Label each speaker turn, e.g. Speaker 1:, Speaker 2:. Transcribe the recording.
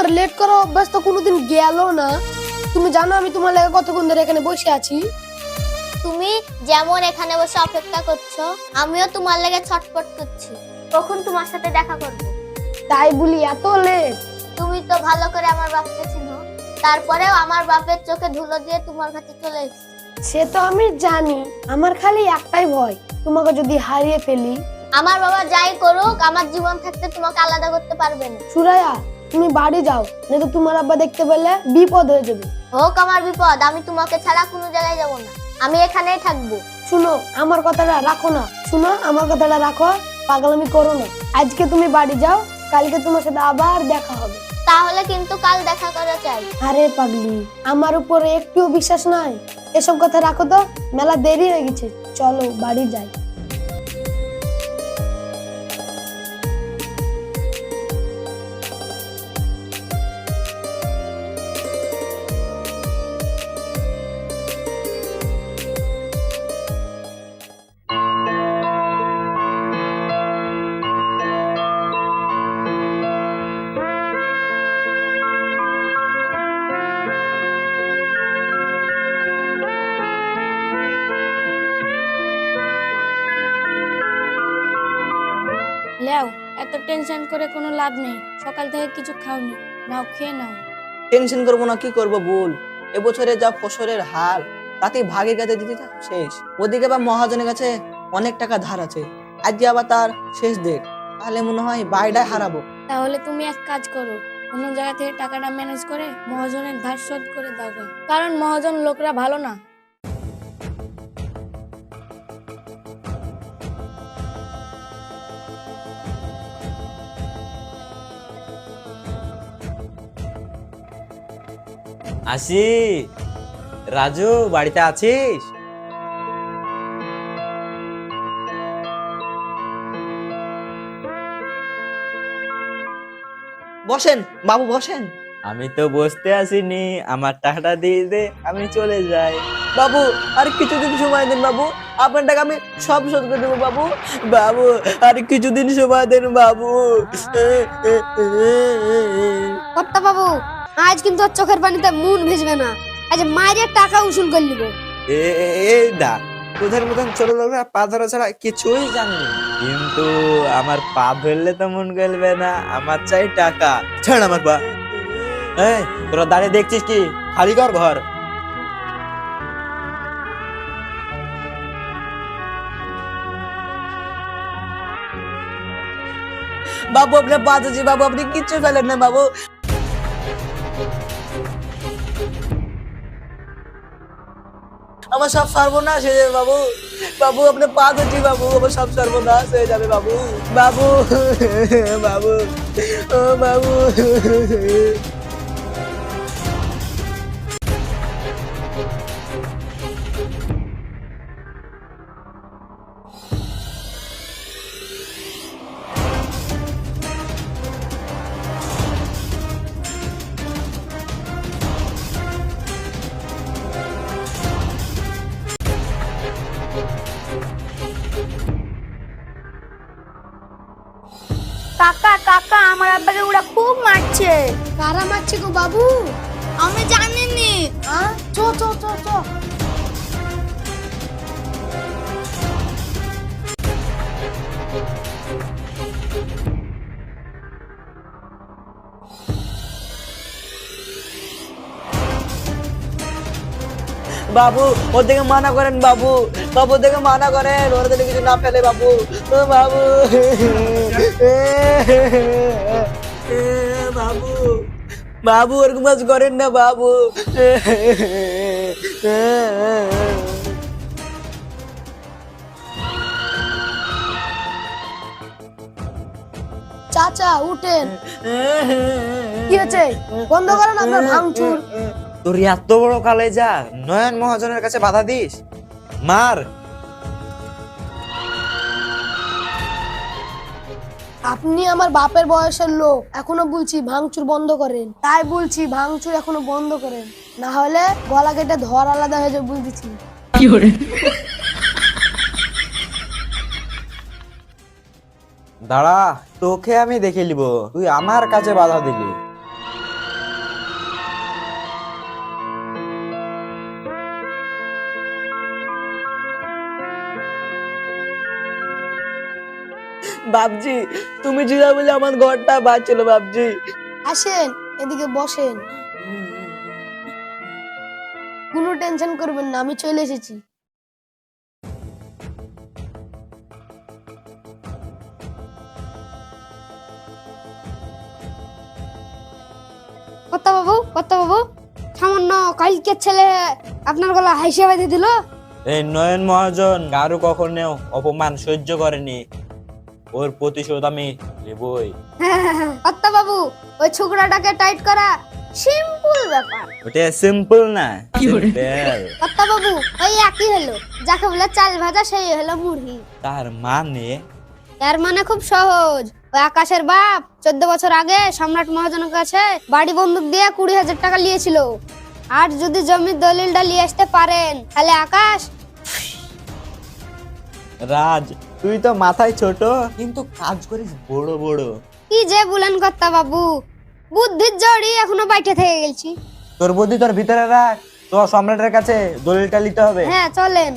Speaker 1: তোমার লেট করা অভ্যাস তো কোনোদিন গেল না। তুমি জানো আমি তোমার লাগে কতক্ষণ ধরে এখানে বসে আছি।
Speaker 2: তুমি যেমন এখানে বসে অপেক্ষা করছো, আমিও তোমার লাগে ছটফট করছি কখন তোমার সাথে দেখা করবো।
Speaker 1: তাই বলি এত লেট?
Speaker 2: তুমি তো ভালো করে আমার বাপকে চিনো, তারপরেও আমার বাপের চোখে ধুলো দিয়ে তোমার কাছে চলে এসেছি।
Speaker 1: সে তো আমি জানি, আমার খালি একটাই ভয়, তোমাকে যদি হারিয়ে ফেলি।
Speaker 2: আমার বাবা যাই করুক, আমার জীবন থাকতে তোমাকে আলাদা করতে পারবে না।
Speaker 1: সুরাইয়া তুমি বাড়ি যাও, নয়তো তোমার আব্বা দেখতে পেলে বিপদ হয়ে যাবে।
Speaker 2: হোক আমার বিপদ, আমি তোমাকে ছাড়া কোনো জায়গায় যাব না, আমি এখানেই থাকবো।
Speaker 1: শুনো আমার কথাটা রাখো না, শুনো আমার কথাটা রাখো, পাগলামি করো না। আজকে তুমি বাড়ি যাও, কালকে তোমার সাথে আবার দেখা হবে।
Speaker 2: তাহলে কিন্তু কাল দেখা করা চাই।
Speaker 1: আরে পাগলি, আমার উপরে একটুও বিশ্বাস নাই? এসব কথা রাখো তো, মেলা দেরি হয়ে গেছে, চলো বাড়ি যাই।
Speaker 3: লেও, এত টেনশন করে কোনো লাভ নেই, সকাল থেকে কিছু খাওনি, নাও খেয়ে নাও।
Speaker 4: টেনশন করবো না, কি করবো বল। এবছরে যা ফসলের হাল, তাতে ভাগের কাছে দিতে শেষ। ওদিকে বা মহাজনের কাছে অনেক টাকা ধার আছে, আজকে আবার তার শেষ ডেট। তাহলে মনে হয় বাড়িটাই হারাবো।
Speaker 3: তাহলে তুমি এক কাজ করো, অন্য জায়গা থেকে টাকাটা ম্যানেজ করে মহাজনের ধার শোধ করে দাও গা। কারণ মহাজন লোকরা ভালো না।
Speaker 5: আসি, রাজু বাড়িতে আছিস?
Speaker 4: বসেন বাবু, বসেন।
Speaker 5: আমি তো বসতে আসিনি, আমার টাকাটা দিয়ে দে, আমি চলে যাই।
Speaker 4: বাবু আর কিছুদিন সময় দেন বাবু, আপনার টাকা আমি সব শোধ করে দেবো বাবু। বাবু আর কিছুদিন সময় দেন বাবু।
Speaker 1: কর্তা বাবু, আজ কিন্তু ওর চোখের পানিতে মন ভিজবে না, আজ মায়ের টাকা উসুল করে নিব।
Speaker 5: এই দা, তোদের মতন ছোট লোকরা পা ধরা ছাড়া কিছুই জানি না। কিন্তু আমার পা ধরলে তো মন গেলবে না, আমার চাই টাকা। ছাড় আমার পা। এই তোরা দাঁড়িয়ে দেখছিস কি? খালি কর ঘর।
Speaker 4: বাবু আপনার পা ধরছি বাবু, আপনি কিচ্ছু ফেলেন না বাবু। আমার সব সর্বনাশ হয়ে যাবে বাবু। বাবু আপনার পা ধরছি বাবু, আমার সব সর্বনাশ হয়ে যাবে বাবু। বাবু বাবু, ও বাবু।
Speaker 2: কাকা কাকা, আমার আব্বাকে ওরা খুব মারছে।
Speaker 1: কারা মারছে গো বাবু?
Speaker 2: আমি জানিনি।
Speaker 1: চো চো চো চো।
Speaker 4: বাবু ওর থেকে মানা করেন বাবু, বাবু ওর থেকে মানা করেন, ওরা যদি কিছু না ফেলে বাবু। ও বাবু বাবু, বাবু ওরকম কাজ করেন না বাবু।
Speaker 1: চাচা উঠেন, কি হচ্ছে? বন্ধ করেন আপনার ভাঙচুর।
Speaker 5: তোর এত বড় কালেজা, নয়ন মহাজনের কাছে বাধা দিস? মার।
Speaker 1: আপনি আমার বাপের বয়সের লোক, এখনো বলছি ভাঙচুর বন্ধ করেন। তাই বলছি ভাঙচুর এখনো বন্ধ করেন, না হলে গলা কেটে ধর আলাদা হয়ে যাবে বলতেছি।
Speaker 5: দাঁড়া, তোকে আমি দেখে নিব, তুই আমার কাছে বাধা দিলি।
Speaker 4: বাপজি তুমি জিরা বলে আমার ঘরটা বাঁচছিল বাপজি।
Speaker 1: আসেন এদিকে বসেন, কোনো টেনশন করবেন না, আমি চলে এসেছি।
Speaker 3: কর্তা বাবু সামান্য কালকের ছেলে আপনার গলা হাসিয়ে বেঁধে দিল।
Speaker 5: এই নয়ন মহাজন কারো কখনো অপমান সহ্য করেনি, ওর প্রতিশোধ আমি নেবই।
Speaker 3: কর্তা বাবু ওই ছোকরাটাকে টাইট করা সিম্পল ব্যাপার।
Speaker 5: ওটা সিম্পল না, simple।
Speaker 3: কর্তা বাবু ওই একই হলো, যাকে বলে চাল ভাজা সেই হলো মুড়ি।
Speaker 5: তার মানে
Speaker 3: এর মানে খুব সহজ, ওই আকাশের বাপ 14 বছর আগে সম্রাট মহাজনের কাছে বাড়ি বন্দুক দিয়ে 20,000 টাকা নিয়েছিল। আর যদি জমির দলিলটা নিয়ে আসতে পারেন তাহলে আকাশ।
Speaker 5: রাজ, তুই তো মাথায় ছোট কিন্তু কাজ করিস বড় বড়।
Speaker 3: কি যে বলেন কর্তা বাবু, বুদ্ধির জড়ি এখনো বাইটে থেকে গেছি।
Speaker 5: তোর বুদ্ধি তোর ভিতরে রাখ, তো সম্রাটের কাছে দলিলটা নিতে হবে।
Speaker 3: হ্যাঁ চলেন।